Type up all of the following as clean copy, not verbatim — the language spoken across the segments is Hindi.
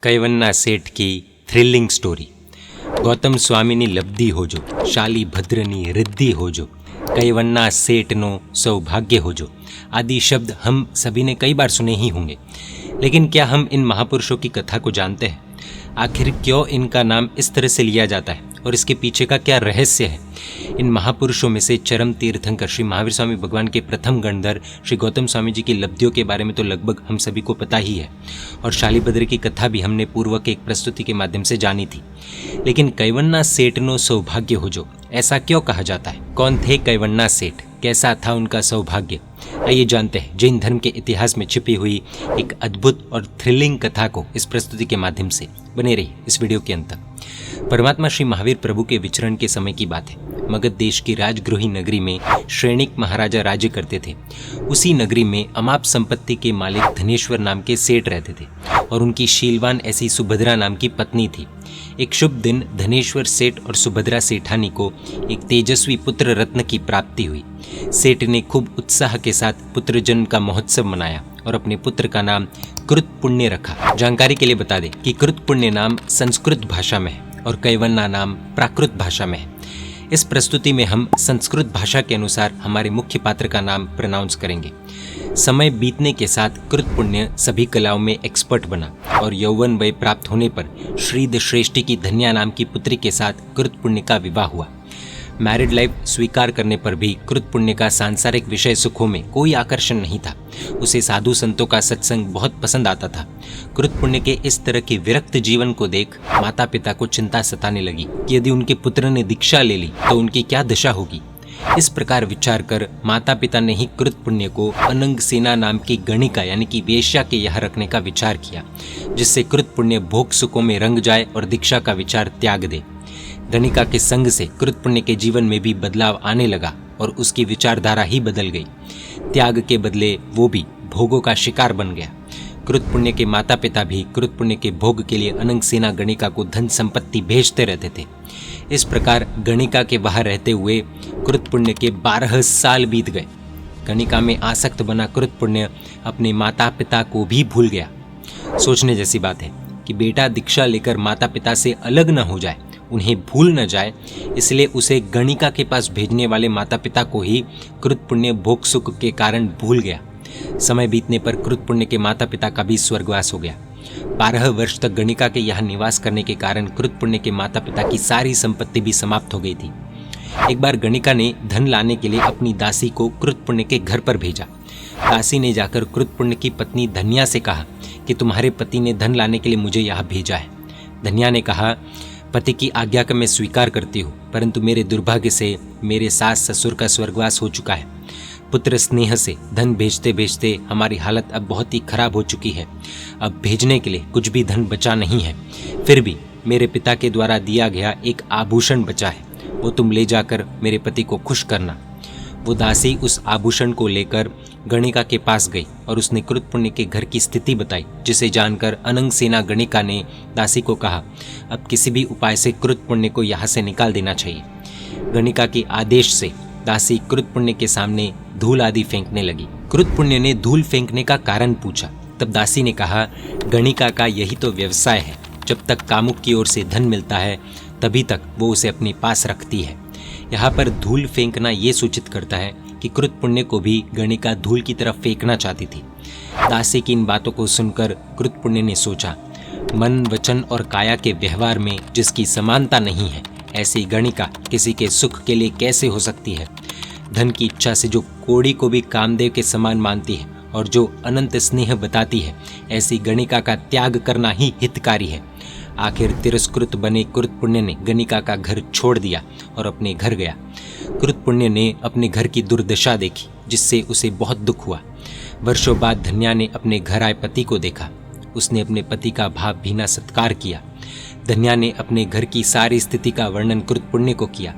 कैवन्ना सेठ की थ्रिलिंग स्टोरी। गौतम स्वामीनी लब्धि होजो, शाली भद्रनी रिद्धि होजो, कैवन्ना सेठनो सौभाग्य होजो आदि शब्द हम सभी ने कई बार सुने ही होंगे। लेकिन क्या हम इन महापुरुषों की कथा को जानते हैं? आखिर क्यों इनका नाम इस तरह से लिया जाता है और इसके पीछे का क्या रहस्य है? इन महापुरुषों में से चरम तीर्थंकर श्री महावीर स्वामी भगवान के प्रथम गणधर श्री गौतम स्वामी जी की लब्धियों के बारे में तो लगभग हम सभी को पता ही है, और शालीभद्र की कथा भी हमने पूर्व के एक प्रस्तुति के माध्यम से जानी थी। लेकिन कैवन्ना सेठनो सौभाग्य होजो, ऐसा क्यों कहा जाता है? कौन थे कैवन्ना सेठ? कैसा था उनका सौभाग्य? आइए जानते हैं जैन धर्म के इतिहास में छिपी हुई एक अद्भुत और थ्रिलिंग कथा को इस प्रस्तुति के माध्यम से। बने रहिए इस वीडियो के अंत तक। परमात्मा श्री महावीर प्रभु के विचरण के समय की बात है। मगध देश की राजगृही नगरी में श्रेणिक महाराजा राज्य करते थे। उसी नगरी में अमाप संपत्ति के मालिक धनेश्वर नाम के सेठ रहते थे और उनकी शीलवान ऐसी सुभद्रा नाम की पत्नी थी। एक शुभ दिन धनेश्वर सेठ और सुभद्रा सेठानी को एक तेजस्वी पुत्र रत्न की प्राप्ति हुई। सेठ ने खूब उत्साह के साथ पुत्र जन्म का महोत्सव मनाया और अपने पुत्र का नाम कृत पुण्य रखा। जानकारी के लिए बता दें कि कृत पुण्य नाम संस्कृत भाषा में है और कैवन्ना नाम प्राकृत भाषा में है। इस प्रस्तुति में हम संस्कृत भाषा के अनुसार हमारे मुख्य पात्र का नाम प्रोनाउंस करेंगे। समय बीतने के साथ कृत पुण्य सभी कलाओं में एक्सपर्ट बना और यौवन वय प्राप्त होने पर श्रीद श्रेष्ठी की धन्या नाम की पुत्री के साथ कृत पुण्य का विवाह हुआ। मैरिड लाइफ स्वीकार करने पर भी कृत पुण्य का सांसारिक विषय सुखों में कोई आकर्षण नहीं था। उसे साधु संतों का सत्संग बहुत पसंद आता था। कृत पुण्य के इस तरह के विरक्त जीवन को देख माता पिता को चिंता सताने लगी कि यदि उनके पुत्र ने दीक्षा ले ली तो उनकी क्या दशा होगी। इस प्रकार विचार कर माता पिता ने ही कृत पुण्य को अनंग सेना नाम की गणिका यानी कि वेश्या के यहाँ रखने का विचार किया, जिससे कृत पुण्य भोग सुखों में रंग जाए और दीक्षा का विचार त्याग दे। गणिका के संग से कृत पुण्य के जीवन में भी बदलाव आने लगा और उसकी विचारधारा ही बदल गई। त्याग के बदले वो भी भोगों का शिकार बन गया। कृत पुण्य के माता पिता भी कृत पुण्य के भोग के लिए अनंग सेना गणिका को धन संपत्ति भेजते रहते थे। इस प्रकार गणिका के वहां रहते हुए कृत पुण्य के 12 साल बीत गए। गणिका में आसक्त बना कृत पुण्य अपने माता पिता को भी भूल गया। सोचने जैसी बात है कि बेटा दीक्षा लेकर माता पिता से अलग न हो जाए, उन्हें भूल न जाए, इसलिए उसे गणिका के पास भेजने वाले माता पिता को ही कृत पुण्य भोग सुख के कारण भूल गया। समय बीतने पर कृत पुण्य के माता पिता का भी स्वर्गवास हो गया। 12 वर्ष तक गणिका के यहाँ निवास करने के कारण कृत पुण्य के माता पिता की सारी संपत्ति भी समाप्त हो गई थी। एक बार गणिका ने धन लाने के लिए अपनी दासी को कृत पुण्य के घर पर भेजा। दासी ने जाकर कृत पुण्य की पत्नी धन्या से कहा कि तुम्हारे पति ने धन लाने के लिए मुझे यहाँ भेजा है। धन्या ने कहा, पति की आज्ञा का मैं स्वीकार करती हूँ, परंतु मेरे दुर्भाग्य से मेरे सास ससुर का स्वर्गवास हो चुका है। पुत्र स्नेह से धन भेजते भेजते हमारी हालत अब बहुत ही खराब हो चुकी है। अब भेजने के लिए कुछ भी धन बचा नहीं है। फिर भी मेरे पिता के द्वारा दिया गया एक आभूषण बचा है, वो तुम ले जाकर मेरे पति को खुश करना। वो दासी उस आभूषण को लेकर गणिका के पास गई और उसने कृत पुण्य के घर की स्थिति बताई, जिसे जानकर अनंग सेना गणिका ने दासी को कहा, अब किसी भी उपाय से कृत पुण्य को यहाँ से निकाल देना चाहिए। गणिका के आदेश से दासी कृत पुण्य के सामने धूल आदि फेंकने लगी। कृत पुण्य ने धूल फेंकने का कारण पूछा। तब दासी ने कहा, गणिका का यही तो व्यवसाय है। जब तक कामुक की ओर से धन मिलता है तभी तक वो उसे अपने पास रखती है। यहाँ पर धूल फेंकना ये सूचित करता है कि कृत पुण्य को भी गणिका धूल की तरफ फेंकना चाहती थी। दासी की इन बातों को सुनकर कृत पुण्य ने सोचा, मन वचन और काया के व्यवहार में जिसकी समानता नहीं है, ऐसी गणिका किसी के सुख के लिए कैसे हो सकती है। धन की इच्छा से जो कोड़ी को भी कामदेव के समान मानती है और जो अनंत स्नेह बताती है, ऐसी गणिका का त्याग करना ही हितकारी है। आखिर तिरस्कृत बने कृत पुण्य ने गणिका का घर छोड़ दिया और अपने घर गया। कृत पुण्य ने अपने घर की दुर्दशा देखी, जिससे उसे बहुत दुख हुआ। वर्षों बाद धन्या ने अपने घर आए पति को देखा। उसने अपने पति का भावभीना सत्कार किया। धन्या ने अपने घर की सारी स्थिति का वर्णन कृत पुण्य को किया।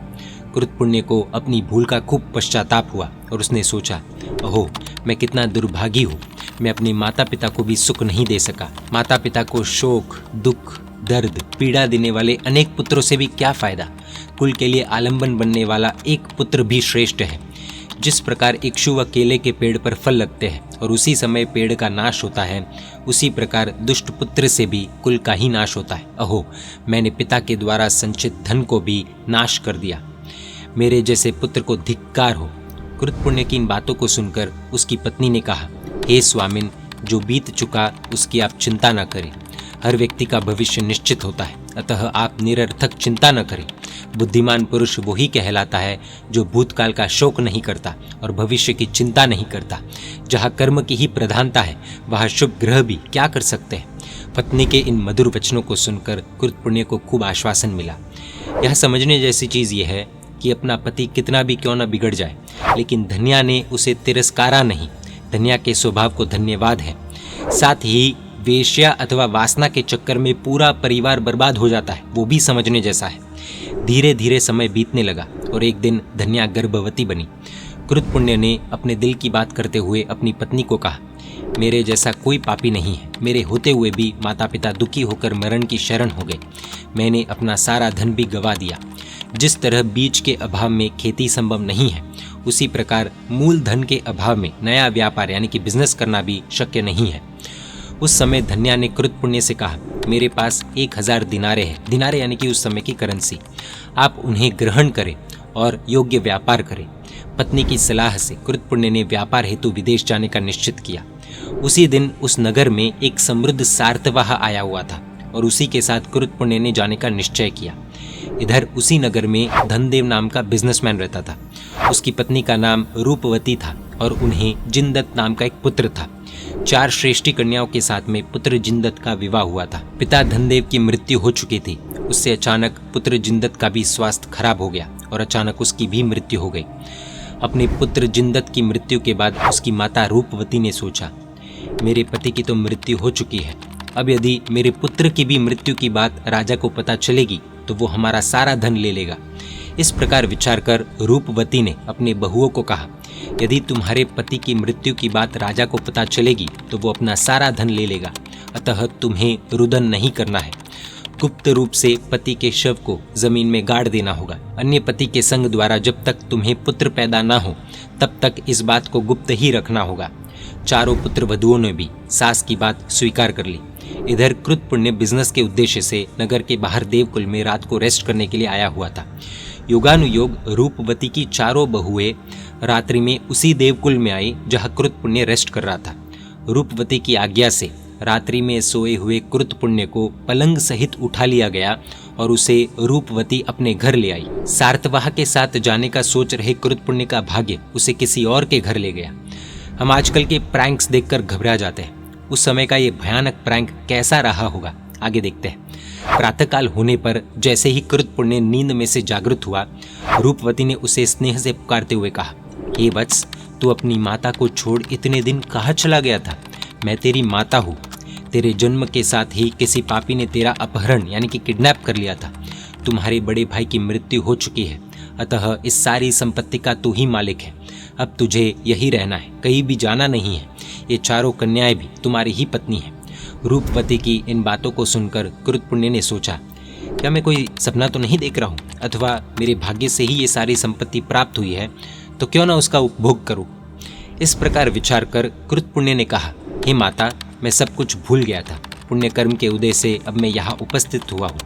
कृत पुण्य को अपनी भूल का खूब पश्चाताप हुआ और उसने सोचा, ओहो, मैं कितना दुर्भागी हूँ। मैं अपने माता पिता को भी सुख नहीं दे सका। माता पिता को शोक, दुख, दर्द, पीड़ा देने वाले अनेक पुत्रों से भी क्या फायदा। कुल के लिए आलंबन बनने वाला एक पुत्र भी श्रेष्ठ है। जिस प्रकार इक्षु व केले के पेड़ पर फल लगते हैं और उसी समय पेड़ का नाश होता है, उसी प्रकार दुष्ट पुत्र से भी कुल का ही नाश होता है। अहो, मैंने पिता के द्वारा संचित धन को भी नाश कर दिया। मेरे जैसे पुत्र को धिक्कार हो। कृतपुण्य की इन बातों को सुनकर उसकी पत्नी ने कहा, हे स्वामिन, जो बीत चुका उसकी आप चिंता न करें। हर व्यक्ति का भविष्य निश्चित होता है, अतः आप निरर्थक चिंता न करें। बुद्धिमान पुरुष वही कहलाता है जो भूतकाल का शोक नहीं करता और भविष्य की चिंता नहीं करता। जहाँ कर्म की ही प्रधानता है, वहाँ शुभ ग्रह भी क्या कर सकते हैं। पत्नी के इन मधुर वचनों को सुनकर कृतपुण्य को खूब आश्वासन मिला। यह समझने जैसी चीज़ यह है कि अपना पति कितना भी क्यों न बिगड़ जाए, लेकिन धन्या ने उसे तिरस्कारा नहीं। धन्या के स्वभाव को धन्यवाद है। साथ ही वेश्या अथवा वासना के चक्कर में पूरा परिवार बर्बाद हो जाता है, वो भी समझने जैसा है। धीरे धीरे समय बीतने लगा और एक दिन धन्या गर्भवती बनी। कृतपुण्य ने अपने दिल की बात करते हुए अपनी पत्नी को कहा, मेरे जैसा कोई पापी नहीं है। मेरे होते हुए भी माता पिता दुखी होकर मरण की शरण हो गए। मैंने अपना सारा धन भी गंवा दिया। जिस तरह बीज के अभाव में खेती संभव नहीं है, उसी प्रकार मूल धन के अभाव में नया व्यापार यानी कि बिजनेस करना भी शक्य नहीं है। उस समय धन्या ने कृतपुण्य से कहा, मेरे पास 1000 दिनारे हैं। दिनारे यानी कि उस समय की करेंसी। आप उन्हें ग्रहण करें और योग्य व्यापार करें। पत्नी की सलाह से कृतपुण्य ने व्यापार हेतु विदेश जाने का निश्चित किया। उसी दिन उस नगर में एक समृद्ध सार्तवाह आया हुआ था और उसी के साथ कृतपुण्य ने जाने का निश्चय किया। इधर उसी नगर में धनदेव नाम का बिजनेसमैन रहता था। उसकी पत्नी का नाम रूपवती था और उन्हें जिनदत्त नाम का एक पुत्र था। 4 श्रेष्ठी कन्याओं के साथ में पुत्र जिनदत्त का विवाह हुआ था। पिता धनदेव की मृत्यु हो चुकी थी। उससे अचानक पुत्र जिनदत्त का भी स्वास्थ्य खराब हो गया और अचानक उसकी भी मृत्यु हो गई। अपने पुत्र जिनदत्त की मृत्यु के बाद उसकी माता रूपवती ने सोचा, मेरे पति की तो मृत्यु हो चुकी है, अब यदि मेरे पुत्र की भी मृत्यु की बात राजा को पता चलेगी तो वो हमारा सारा धन ले लेगा। इस प्रकार विचार कर रूपवती ने अपने बहुओं को कहा, यदि तुम्हारे पति की मृत्यु की बात राजा को पता चलेगी तो वो अपना सारा धन ले लेगा, अतः तुम्हें रुदन नहीं करना है। गुप्त रूप से पति के शव को जमीन में गाड़ देना होगा। अन्य पति के संग द्वारा जब तक तुम्हें पुत्र पैदा ना हो तब तक इस बात को गुप्त ही रखना होगा। चारों पुत्र वधुओं ने भी सास की बात स्वीकार कर ली। इधर कृतपुण्य बिजनेस के उद्देश्य से नगर के बाहर देवकुल में रात को रेस्ट करने के लिए आया हुआ था। योगानुयोग रूपवती की चारों बहुएं रात्रि में उसी देवकुल में आई जहां कृतपुण्य रेस्ट कर रहा था। रूपवती की आज्ञा से रात्रि में सोए हुए कृतपुण्य को पलंग सहित उठा लिया गया और उसे रूपवती अपने घर ले आई। सार्तवाह के साथ जाने का सोच रहे कृतपुण्य का भाग्य उसे किसी और के घर ले गया। हम आजकल के प्रैंक्स देखकर घबरा जाते हैं। उस समय का ये भयानक प्रैंक कैसा रहा होगा, आगे देखते हैं। प्रातःकाल होने पर जैसे ही कृतपुण्य नींद में से जागृत हुआ, रूपवती ने उसे स्नेह से पुकारते हुए कहा, हे वत्स, तू अपनी माता को छोड़ इतने दिन कहाँ चला गया था? मैं तेरी माता हूँ। तेरे जन्म के साथ ही किसी पापी ने तेरा अपहरण यानी कि किडनैप कर लिया था। तुम्हारे बड़े भाई की मृत्यु हो चुकी है, अतः इस सारी संपत्ति का तू ही मालिक है। अब तुझे यही रहना है, कहीं भी जाना नहीं है। ये चारों कन्याएं भी तुम्हारी ही पत्नी हैं। रूपवती की इन बातों को सुनकर कृतपुण्य ने सोचा, क्या मैं कोई सपना तो नहीं देख रहा हूँ, अथवा मेरे भाग्य से ही ये सारी संपत्ति प्राप्त हुई है, तो क्यों ना उसका उपभोग करूँ। इस प्रकार विचार कर कृतपुण्य ने कहा, हे माता, मैं सब कुछ भूल गया था। पुण्य कर्म के उदय से अब मैं यहाँ उपस्थित हुआ हूँ।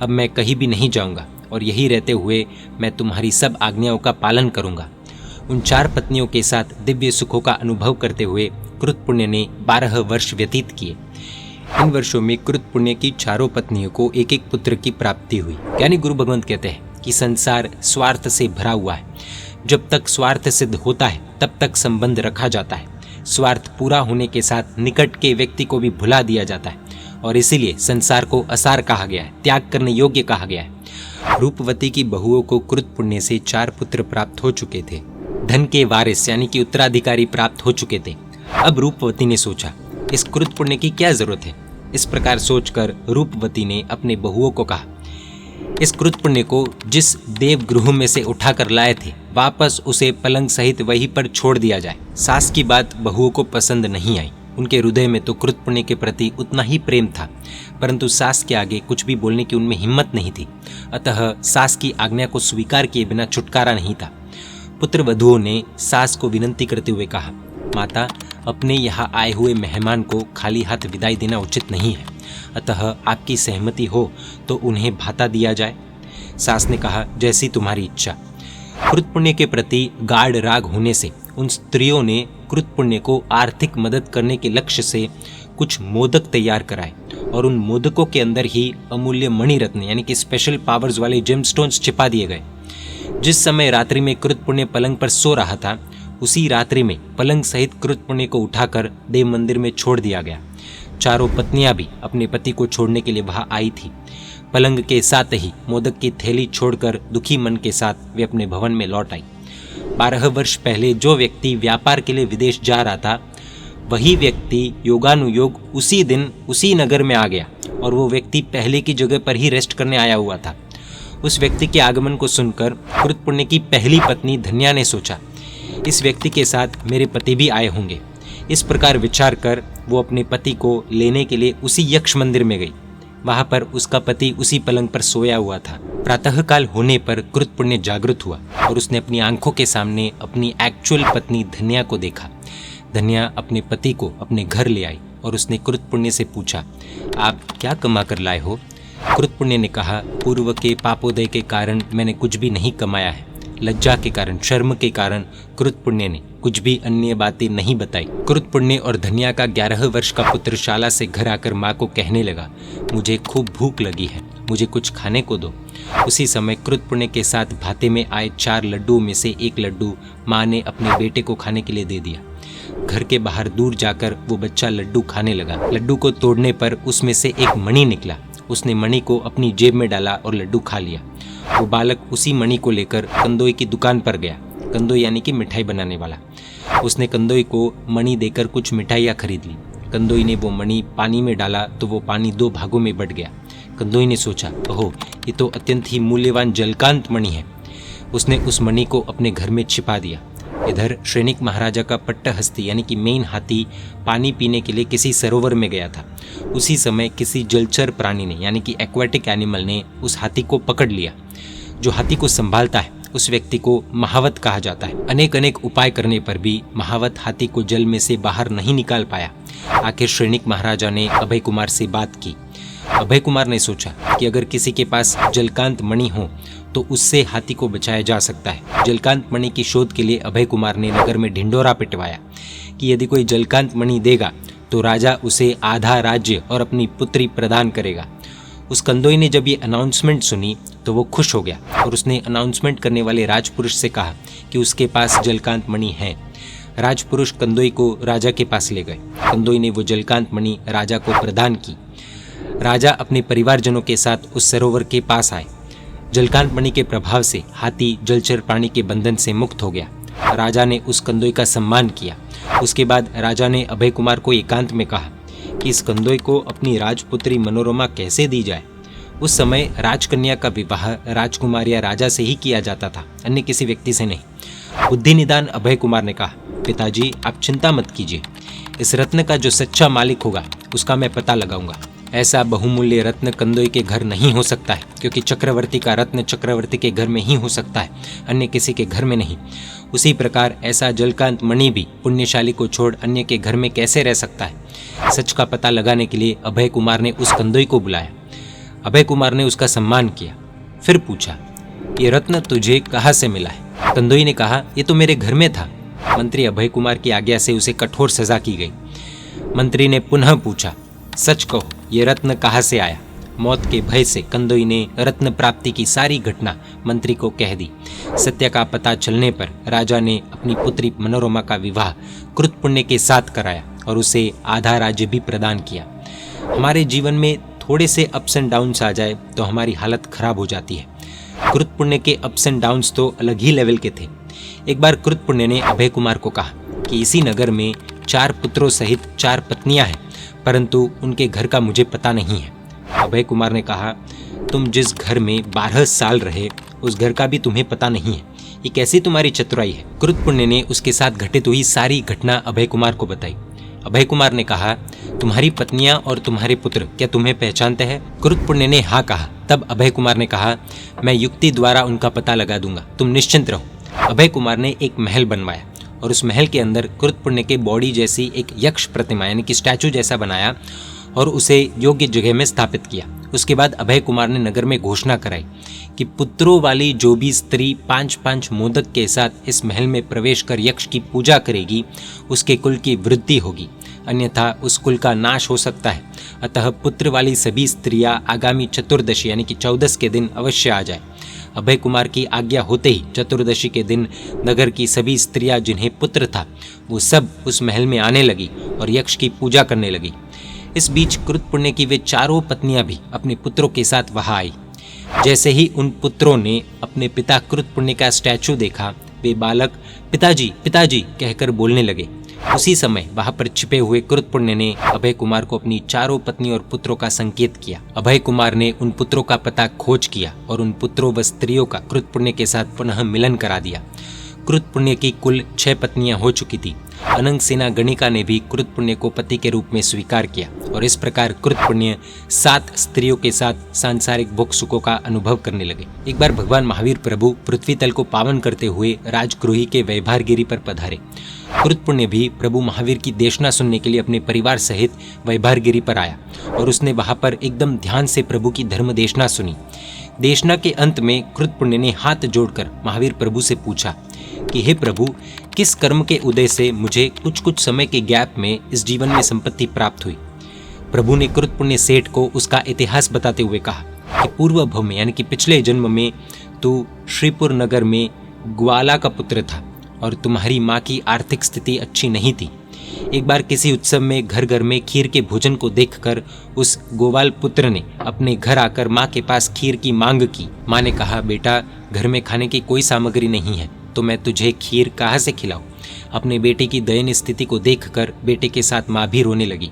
अब मैं कहीं भी नहीं जाऊँगा और यही रहते हुए मैं तुम्हारी सब आज्ञाओं का पालन करूँगा। उन 4 पत्नियों के साथ दिव्य सुखों का अनुभव करते हुए कृतपुण्य ने 12 वर्ष व्यतीत किए। इन वर्षों में कृतपुण्य की चारों पत्नियों को एक एक पुत्र की प्राप्ति हुई। यानी गुरु भगवंत कहते हैं कि संसार स्वार्थ से भरा हुआ है। जब तक स्वार्थ सिद्ध होता है तब तक संबंध रखा जाता है। स्वार्थ पूरा होने के साथ निकट के व्यक्ति को भी भुला दिया जाता है और इसीलिए संसार को असार कहा गया है, त्याग करने योग्य कहा गया है। रूपवती की बहुओं को कृतपुण्य से 4 पुत्र प्राप्त हो चुके थे। धन के वारिस यानी कि उत्तराधिकारी प्राप्त हो चुके थे। अब रूपवती ने सोचा, इस कृतपुण्य की क्या जरूरत है। इस प्रकार सोचकर रूपवती ने अपने बहुओं को कहा, इस कृतपुण्य को जिस देवगृह में से उठाकर लाए थे वापस उसे पलंग सहित वहीं पर छोड़ दिया जाए। सास की बात बहुओं को पसंद नहीं आई। उनके हृदय में तो कृतपुण्य के प्रति उतना ही प्रेम था, परंतु सास के आगे कुछ भी बोलने की उनमें हिम्मत नहीं थी। अतः सास की आज्ञा को स्वीकार किए बिना छुटकारा नहीं था। पुत्र वधुओं ने सास को विनती करते हुए कहा, माता, अपने यहाँ आए हुए मेहमान को खाली हाथ विदाई देना उचित नहीं है, अतः आपकी सहमति हो तो उन्हें भाता दिया जाए। सास ने कहा, जैसी तुम्हारी इच्छा। कृत पुण्य के प्रति गाढ़ राग होने से उन स्त्रियों ने कृत पुण्य को आर्थिक मदद करने के लक्ष्य से कुछ मोदक तैयार कराए और उन मोदकों के अंदर ही अमूल्य मणिरत्न यानी कि स्पेशल पावर्स वाले जेमस्टोन्स छिपा दिए गए। जिस समय रात्रि में कृत पुण्य पलंग पर सो रहा था, उसी रात्रि में पलंग सहित कृत पुण्य को उठाकर देव मंदिर में छोड़ दिया गया। चारों पत्नियां भी अपने पति को छोड़ने के लिए वहां आई थी। पलंग के साथ ही मोदक की थैली छोड़कर दुखी मन के साथ वे अपने भवन में लौट आई। 12 वर्ष पहले जो व्यक्ति व्यापार के लिए विदेश जा रहा था, वही व्यक्ति योगानुयोग उसी दिन उसी नगर में आ गया और वो व्यक्ति पहले की जगह पर ही रेस्ट करने आया हुआ था। उस व्यक्ति के आगमन को सुनकर कृत पुण्य की पहली पत्नी धन्या ने सोचा, इस व्यक्ति के साथ मेरे पति भी आए होंगे। इस प्रकार विचार कर वो अपने पति को लेने के लिए उसी यक्ष मंदिर में गई। वहां पर उसका पति उसी पलंग पर सोया हुआ था। प्रातःकाल होने पर कृत पुण्य जागृत हुआ और उसने अपनी आंखों के सामने अपनी एक्चुअल पत्नी धन्या को देखा। धन्या अपने पति को अपने घर ले आई और उसने कृत पुण्य से पूछा, आप क्या कमा कर लाए हो? कृत पुण्य ने कहा, पूर्व के पापोदय के कारण मैंने कुछ भी नहीं कमाया है। लज्जा के कारण, शर्म के कारण कृत पुण्य ने कुछ भी अन्य बातें नहीं बताई। कृत पुण्य और धन्या का 11 वर्ष का पुत्र शाला से घर आकर माँ को कहने लगा, मुझे खूब भूख लगी है, मुझे कुछ खाने को दो। उसी समय कृत पुण्य के साथ भाते में आए 4 लड्डुओं में से एक लड्डू माँ ने अपने बेटे को खाने के लिए दे दिया। घर के बाहर दूर जाकर वो बच्चा लड्डू खाने लगा। लड्डू को तोड़ने पर उसमें से एक मणि निकला। उसने मणि को अपनी जेब में डाला और लड्डू खा लिया। वो बालक उसी मणि को लेकर कंदोई की दुकान पर गया। कंदोई यानी कि मिठाई बनाने वाला। उसने कंदोई को मणि देकर कुछ मिठाइयाँ खरीद ली। कंदोई ने वो मणि पानी में डाला तो वो पानी 2 भागों में बट गया। कंदोई ने सोचा, ओहो, ये तो अत्यंत ही मूल्यवान जलकांत मणि है। उसने उस मणि को अपने घर में छिपा दिया। इधर श्रेनिक महाराजा का पट्टहस्ती यानी कि मेन हाथी पानी पीने के लिए किसी सरोवर में गया था। उसी समय किसी जलचर प्राणी ने यानी कि एक्वाटिक एनिमल ने उस हाथी को पकड़ लिया। जो हाथी को संभालता है उस व्यक्ति को महावत कहा जाता है। अनेक अनेक उपाय करने पर भी महावत हाथी को जल में से बाहर नहीं निकाल पाया। आखिर श्रेनिक महाराजा ने अभय कुमार से बात की। अभय कुमार ने सोचा कि अगर किसी के पास जलकांत मणि हो तो उससे हाथी को बचाया जा सकता है। जलकांत मणि की शोध के लिए अभय कुमार ने नगर में ढिंडोरा पिटवाया कि यदि कोई जलकांत मणि देगा तो राजा उसे आधा राज्य और अपनी पुत्री प्रदान करेगा। उस कंदोई ने जब ये अनाउंसमेंट सुनी तो वो खुश हो गया और उसने अनाउंसमेंट करने वाले राजपुरुष से कहा कि उसके पास जलकांत मणि है। राजपुरुष कंदोई को राजा के पास ले गए। कंदोई ने वो जलकांत मणि राजा को प्रदान की। राजा अपने परिवारजनों के साथ उस सरोवर के पास आए। जलकांत मणि के प्रभाव से हाथी जलचर प्राणी के बंधन से मुक्त हो गया। राजा ने उस कंदोई का सम्मान किया। उसके बाद राजा ने अभय कुमार को एकांत में कहा कि इस कंदोई को अपनी राजपुत्री मनोरमा कैसे दी जाए। उस समय राजकन्या का विवाह राजकुमार या राजा से ही किया जाता था, अन्य किसी व्यक्ति से नहीं। बुद्धि निदान अभय कुमार ने कहा, पिताजी आप चिंता मत कीजिए, इस रत्न का जो सच्चा मालिक होगा उसका मैं पता लगाऊंगा। ऐसा बहुमूल्य रत्न कंदोई के घर नहीं हो सकता है, क्योंकि चक्रवर्ती का रत्न चक्रवर्ती के घर में ही हो सकता है, अन्य किसी के घर में नहीं। उसी प्रकार ऐसा जलकांत मणि भी पुण्यशाली को छोड़ अन्य के घर में कैसे रह सकता है। सच का पता लगाने के लिए अभय कुमार ने उस कंदोई को बुलाया। अभय कुमार ने उसका सम्मान किया। फिर पूछा, ये रत्न तुझे कहाँ से मिला है? कंदोई ने कहा, ये तो मेरे घर में था। मंत्री अभय कुमार की आज्ञा से उसे कठोर सजा की गई। मंत्री ने पुनः पूछा, सच कहो, ये रत्न कहाँ से आया? मौत के भय से कंदोई ने रत्न प्राप्ति की सारी घटना मंत्री को कह दी। सत्य का पता चलने पर राजा ने अपनी पुत्री मनोरमा का विवाह कृत पुण्य के साथ कराया और उसे आधा राज्य भी प्रदान किया। हमारे जीवन में थोड़े से अप्स एंड डाउन्स आ जाए तो हमारी हालत खराब हो जाती है। कृत पुण्य के अप्स एंड डाउन्स तो अलग ही लेवल के थे। एक बार कृत पुण्य ने अभय कुमार को कहा कि इसी नगर में 4 पुत्रों सहित 4 पत्नियां हैं, परंतु उनके घर का मुझे पता नहीं है। अभय कुमार ने कहा, तुम जिस घर में 12 साल रहे उस घर का भी तुम्हें पता नहीं है, ये कैसी तुम्हारी चतुराई है? कृत पुण्य ने उसके साथ घटित हुई सारी घटना अभय कुमार को बताई। अभय कुमार ने कहा, तुम्हारी पत्नियां और तुम्हारे पुत्र क्या तुम्हें पहचानते हैं? कृत पुण्य ने हाँ कहा। तब अभय कुमार ने कहा, मैं युक्ति द्वारा उनका पता लगा दूंगा, तुम निश्चिंत रहो। अभय कुमार ने एक महल बनवाया और उस महल के अंदर कृतपुण्य के बॉडी जैसी एक यक्ष प्रतिमा यानी कि स्टैचू जैसा बनाया और उसे योग्य जगह में स्थापित किया। उसके बाद अभय कुमार ने नगर में घोषणा कराई कि पुत्रों वाली जो भी स्त्री 5-5 मोदक के साथ इस महल में प्रवेश कर यक्ष की पूजा करेगी उसके कुल की वृद्धि होगी, अन्यथा उस कुल का नाश हो सकता है। अतः पुत्र वाली सभी स्त्रियां आगामी चतुर्दशी यानी कि 14 के दिन अवश्य आ जाए। अभय कुमार की आज्ञा होते ही चतुर्दशी के दिन नगर की सभी स्त्रियां जिन्हें पुत्र था वो सब उस महल में आने लगी और यक्ष की पूजा करने लगी। इस बीच कृतपुण्य की वे चारों पत्नियां भी अपने पुत्रों के साथ वहां आई। जैसे ही उन पुत्रों ने अपने पिता कृतपुण्य का स्टैचू देखा वे बालक पिताजी पिताजी कहकर बोलने लगे। उसी समय वहां पर छिपे हुए कृतपुण्य ने अभय कुमार को अपनी चारों पत्नी और पुत्रों का संकेत किया। अभय कुमार ने उन पुत्रों का पता खोज किया और उन पुत्रों व स्त्रियों का कृतपुण्य के साथ पुनः मिलन करा दिया। कृतपुण्य की कुल 6 पत्नियां हो चुकी थी। अनंग सेना गणिका ने भी कृतपुण्य को पति के रूप में स्वीकार किया और इस प्रकार कृतपुण्य 7 स्त्रियों के साथ सांसारिक भोग सुखों का अनुभव करने लगे। एक बार भगवान महावीर प्रभु पृथ्वी तल को पावन करते हुए राजगृही के वैभारगिरी पर पधारे। कृतपुण्य भी प्रभु महावीर की देशना सुनने के लिए अपने परिवार सहित वैभारगिरी पर आया और उसने वहां पर एकदम ध्यान से प्रभु की धर्म देशना सुनी। देशना के अंत में कृतपुण्य ने हाथ जोड़कर महावीर प्रभु से पूछा कि हे प्रभु, किस कर्म के उदय से मुझे कुछ समय के गैप में इस जीवन में संपत्ति प्राप्त हुई। प्रभु ने कृतपुण्य सेठ को उसका इतिहास बताते हुए कहा कि पूर्व भव में यानी कि पिछले जन्म में तू श्रीपुर नगर में ग्वाला का पुत्र था और तुम्हारी माँ की आर्थिक स्थिति अच्छी नहीं थी। एक बार किसी उत्सव में घर घर में खीर के भोजन को देखकर उस गोवाल पुत्र ने अपने घर आकर माँ के पास खीर की मांग की। माँ ने कहा, बेटा घर में खाने की कोई सामग्री नहीं है तो मैं तुझे खीर कहाँ से खिलाऊं। अपने बेटे की दयनीय स्थिति को देखकर बेटे के साथ माँ भी रोने लगी।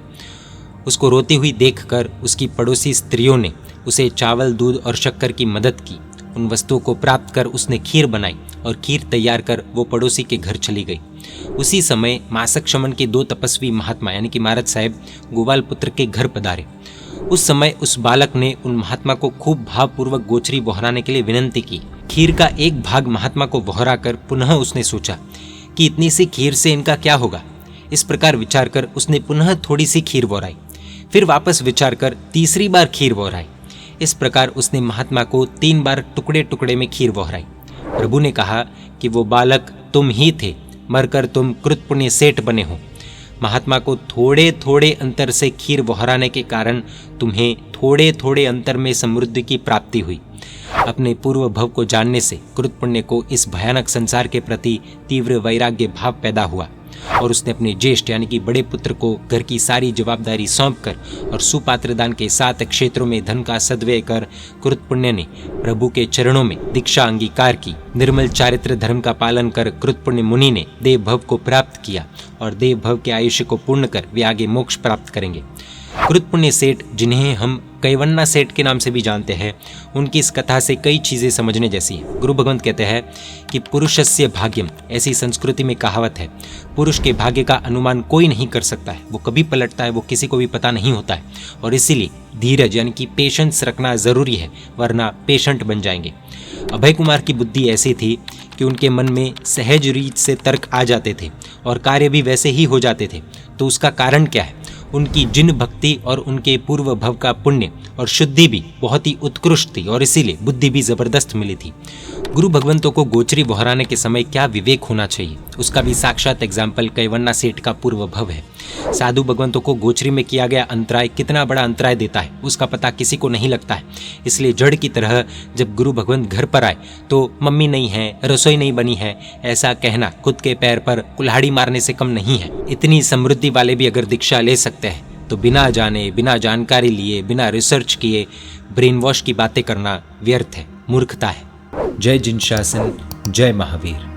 उसको रोती हुई देखकर उसकी पड़ोसी स्त्रियों ने उसे चावल, दूध और शक्कर की मदद की। उन वस्तुओं को प्राप्त कर उसने खीर बनाई और खीर तैयार कर वो पड़ोसी के घर चली गई। उसी समय मासक शमन के 2 तपस्वी महात्मा यानी कि महाराज साहब गोवाल पुत्र के घर पधारे। उस समय उस बालक ने उन महात्मा को खूब भावपूर्वक गोचरी बहराने के लिए विनंती की। खीर का एक भाग महात्मा को बहरा कर पुनः उसने सोचा कि इतनी सी खीर से इनका क्या होगा। इस प्रकार विचार कर उसने पुनः थोड़ी सी खीर बहराई, फिर वापस विचार कर तीसरी बार खीर बहराई। इस प्रकार उसने महात्मा को 3 बार टुकड़े टुकड़े में खीर बहराई। प्रभु ने कहा कि वो बालक तुम ही थे, मरकर तुम कृतपुण्य सेठ बने हो। महात्मा को थोड़े थोड़े अंतर से खीर बहराने के कारण तुम्हें थोड़े थोड़े अंतर में समृद्धि की प्राप्ति हुई। अपने पूर्व भव को जानने से कृतपुण्य को इस भयानक संसार के प्रति तीव्र वैराग्य भाव पैदा हुआ और उसने अपने ज्येष्ठ यानी कि बड़े पुत्र को घर की सारी जवाबदारी सौंपकर और सुपात्र दान के 7 क्षेत्रों में धन का सद्व्यय कर कृतपुण्य ने प्रभु के चरणों में दीक्षा अंगीकार की। निर्मल चारित्र धर्म का पालन कर कृतपुण्य मुनि ने देव भव को प्राप्त किया और देव भव के आयुष्य को पूर्ण कर वे आगे मोक्ष प्राप्त करेंगे। कृतपुण्य सेठ, जिन्हें हम कैवन्ना सेठ के नाम से भी जानते हैं, उनकी इस कथा से कई चीज़ें समझने जैसी हैं। गुरु भगवंत कहते हैं कि पुरुषस्य भाग्यम, ऐसी संस्कृति में कहावत है, पुरुष के भाग्य का अनुमान कोई नहीं कर सकता है। वो कभी पलटता है वो किसी को भी पता नहीं होता है और इसीलिए धीरज यानी कि पेशेंस रखना ज़रूरी है, वरना पेशेंट बन जाएंगे। अभय कुमार की बुद्धि ऐसी थी कि उनके मन में सहज रीत से तर्क आ जाते थे और कार्य भी वैसे ही हो जाते थे। तो उसका कारण क्या है? उनकी जिन भक्ति और उनके पूर्व भव का पुण्य और शुद्धि भी बहुत ही उत्कृष्ट थी और इसीलिए बुद्धि भी जबरदस्त मिली थी। गुरु भगवंतों को गोचरी बहराने के समय क्या विवेक होना चाहिए, उसका भी साक्षात एग्जाम्पल कैवन्ना सेठ का पूर्व भव है। साधु भगवंतों को गोचरी में किया गया अंतराय कितना बड़ा अंतराय देता है उसका पता किसी को नहीं लगता है। इसलिए जड़ की तरह जब गुरु भगवंत घर पर आए तो मम्मी नहीं है, रसोई नहीं बनी है, ऐसा कहना खुद के पैर पर कुल्हाड़ी मारने से कम नहीं है। इतनी समृद्धि वाले भी अगर दीक्षा ले सकते हैं तो बिना जाने, बिना जानकारी लिए, बिना रिसर्च किए ब्रेन वॉश की बातें करना व्यर्थ है, मूर्खता है। जय जिन शासन, जय महावीर।